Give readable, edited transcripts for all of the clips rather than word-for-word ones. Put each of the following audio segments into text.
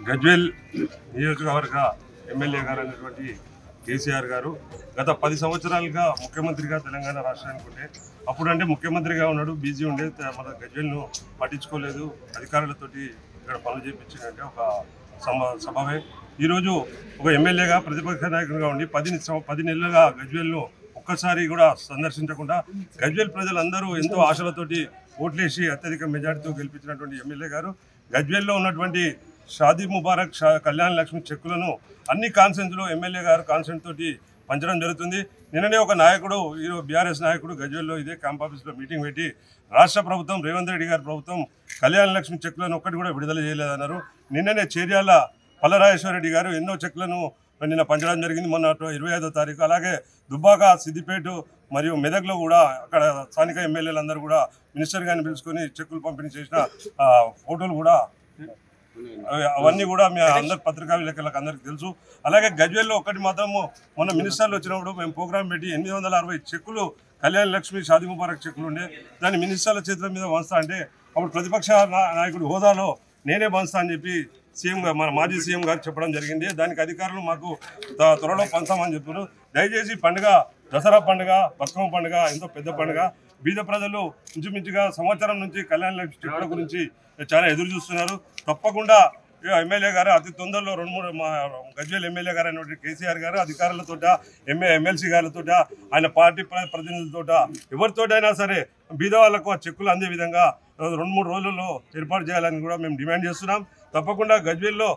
గజ్వేల్ నియోజకవర్గ ఎమ్మెల్యే గారు అయినటువంటి కేసీఆర్ గారు గత 10 సంవత్సరాలుగా ముఖ్యమంత్రిగా తెలంగాణ రాష్ట్రానికి ఉండే అప్పుడంటే ముఖ్యమంత్రిగా ఉన్నాడు, బిజీ ఉండే, మన గజ్వేల్ను పట్టించుకోలేదు, అధికారులతోటి ఇక్కడ పనులు చేయించిందంటే ఒక సభవే. ఈరోజు ఒక ఎమ్మెల్యేగా ప్రతిపక్ష నాయకుడిగా ఉండి 10 నెలలుగా గజ్వేల్ను ఒక్కసారి కూడా సందర్శించకుండా గజ్వేల్ ప్రజలందరూ ఎంతో ఆశలతోటి ఓట్లేసి అత్యధిక మెజార్టీతో గెలిపించినటువంటి ఎమ్మెల్యే గారు గజ్వేల్లో ఉన్నటువంటి షాదీ ముబారక్ కళ్యాణ లక్ష్మి చెక్కులను అన్ని కాన్సెన్స్లో ఎమ్మెల్యే గారు కాన్సెన్స్ తోటి పంచడం జరుగుతుంది. నిన్ననే ఒక నాయకుడు బీఆర్ఎస్ నాయకుడు గజ్వేల్లో ఇదే క్యాంప్ ఆఫీస్లో మీటింగ్ పెట్టి రాష్ట్ర ప్రభుత్వం రేవంత్ రెడ్డి గారి ప్రభుత్వం కళ్యాణ లక్ష్మి చెక్కులను ఒక్కటి కూడా విడుదల చేయలేదన్నారు. నిన్ననే చేర్యాల పల్లరాజేశ్వర రెడ్డి గారు ఎన్నో చెక్కులను నిన్న పంచడం జరిగింది, మొన్న 25వ తారీఖు. అలాగే దుబ్బాక, సిద్దిపేట మరియు మెదక్లో కూడా అక్కడ స్థానిక ఎమ్మెల్యేలందరూ కూడా మినిస్టర్ గారిని పిలుచుకొని చెక్కులు పంపిణీ చేసిన ఫోటోలు కూడా అవన్నీ కూడా మీ అందరి పత్రికా విలేకరులకు అందరికీ తెలుసు. అలాగే గజ్వేల్లో ఒకటి మాత్రము మొన్న మినిస్టర్లు వచ్చినప్పుడు మేము ప్రోగ్రాం పెట్టి 860 చెక్కులు కళ్యాణ లక్ష్మి షాదీ ముబారక్ చెక్కులు ఉండే దాన్ని మినిస్టర్ల చేతుల మీద పంచుతా అంటే అప్పుడు ప్రతిపక్ష నాయకుడు హోదాలో నేనే పంచుతా అని చెప్పి మన మాజీ సీఎం గారు చెప్పడం జరిగింది. దానికి అధికారులు మాకు త్వరలో పంచామని చెప్పారు. దయచేసి పండుగ దసరా పండుగ, బతుకమ్మ పండుగ ఎంతో పెద్ద పండుగ. బీద ప్రజలు ఇంచుమించుగా సంవత్సరం నుంచి కళ్యాణ లక్ష్మి చెక్కుల గురించి చాలా ఎదురు చూస్తున్నారు. తప్పకుండా ఎమ్మెల్యే గారు అతి తొందరలో 2-3 గజ్వేల్ ఎమ్మెల్యే గారు అయినటువంటి కేసీఆర్ గారు అధికారులతోట ఎమ్మెల్సీ గారితో ఆయన పార్టీ ప్రతినిధులతో ఎవరితోటైనా సరే బీద వాళ్ళకు ఆ చెక్కులు అందే విధంగా 2-3 రోజుల్లో ఏర్పాటు చేయాలని కూడా మేము డిమాండ్ చేస్తున్నాం. తప్పకుండా గజ్వేల్లో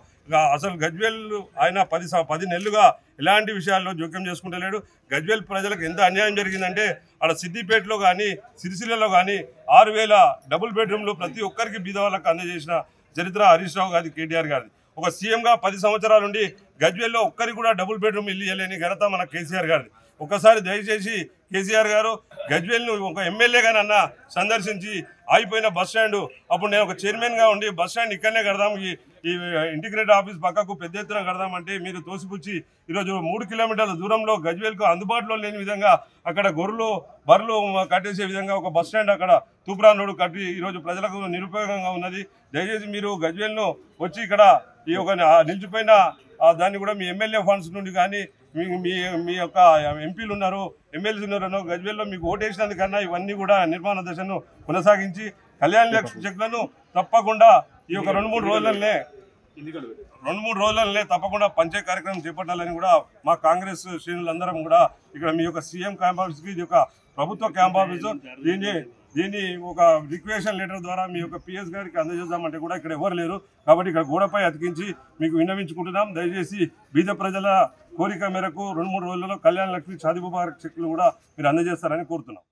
అసలు గజ్వేల్ ఆయన 10 నెలలుగా ఎలాంటి విషయాల్లో జోక్యం చేసుకుంటలేడు. గజ్వేల్ ప్రజలకు ఎంత అన్యాయం జరిగిందంటే అక్కడ సిద్దిపేటలో కానీ సిరిసిల్లలో కానీ 6000 డబుల్ బెడ్రూమ్లు ప్రతి ఒక్కరికి బీద వాళ్ళకు అందజేసిన చరిత్ర హరీష్ రావు గారి, కేటీఆర్ గారిది. ఒక సీఎంగా 10 సంవత్సరాల నుండి గజ్వేల్లో ఒక్కరికి కూడా డబుల్ బెడ్రూమ్ ఇల్లు ఇవ్వలేని ఘనత మన కేసీఆర్ గారిది. ఒకసారి దయచేసి కేసీఆర్ గారు గజ్వేల్ను ఒక ఎమ్మెల్యేగానన్నా సందర్శించి ఆగిపోయిన బస్టాండ్, అప్పుడు నేను ఒక చైర్మన్గా ఉండి బస్టాండ్ ఇక్కడనే కడదాం, ఈ ఇంటిగ్రేటెడ్ ఆఫీస్ పక్కకు పెద్ద ఎత్తున కడదామంటే మీరు తోసిపుచ్చి ఈరోజు 3 కిలోమీటర్ల దూరంలో గజ్వేల్కు అందుబాటులో లేని విధంగా అక్కడ గొర్రెలు బర్రెలు కట్టేసే విధంగా ఒక బస్టాండ్ అక్కడ తూప్రాన్ రోడ్డు కట్టి ఈరోజు ప్రజలకు నిరుపయోగంగా ఉన్నది. దయచేసి మీరు గజ్వేల్ను వచ్చి ఇక్కడ ఈ ఒక నిలిచిపోయిన దాన్ని కూడా మీ ఎమ్మెల్యే ఫండ్స్ నుండి కానీ మీ యొక్క ఎంపీలు ఉన్నారు, ఎమ్మెల్యేలు ఉన్నారు, గజ్వేల్లో మీకు ఓటేసినందుకన్నా ఇవన్నీ కూడా నిర్మాణ దశను కొనసాగించి కళ్యాణ లక్ష్మి చెక్కులను తప్పకుండా ఈ యొక్క 2-3 రోజులనే తప్పకుండా పంచే కార్యక్రమం చేపట్టాలని కూడా మా కాంగ్రెస్ శ్రేణులందరం కూడా ఇక్కడ మీ యొక్క సీఎం క్యాంప్ ఆఫీస్కి ఇది ఒక ప్రభుత్వ క్యాంప్ ఆఫీసు, దీన్ని ఒక రిక్వెషన్ లెటర్ ద్వారా మీ యొక్క పిఎస్ గారికి అందజేద్దామంటే కూడా ఇక్కడ ఎవరు లేరు. కాబట్టి ఇక్కడ గోడపై అతికించి మీకు విన్నవించుకుంటున్నాం. దయచేసి బీద ప్రజల కోరిక మేరకు 2-3 రోజుల్లో కళ్యాణ లక్ష్మి షాదీ ముబారక్ చెక్కులు కూడా మీరు అందజేస్తారని కోరుతున్నాం.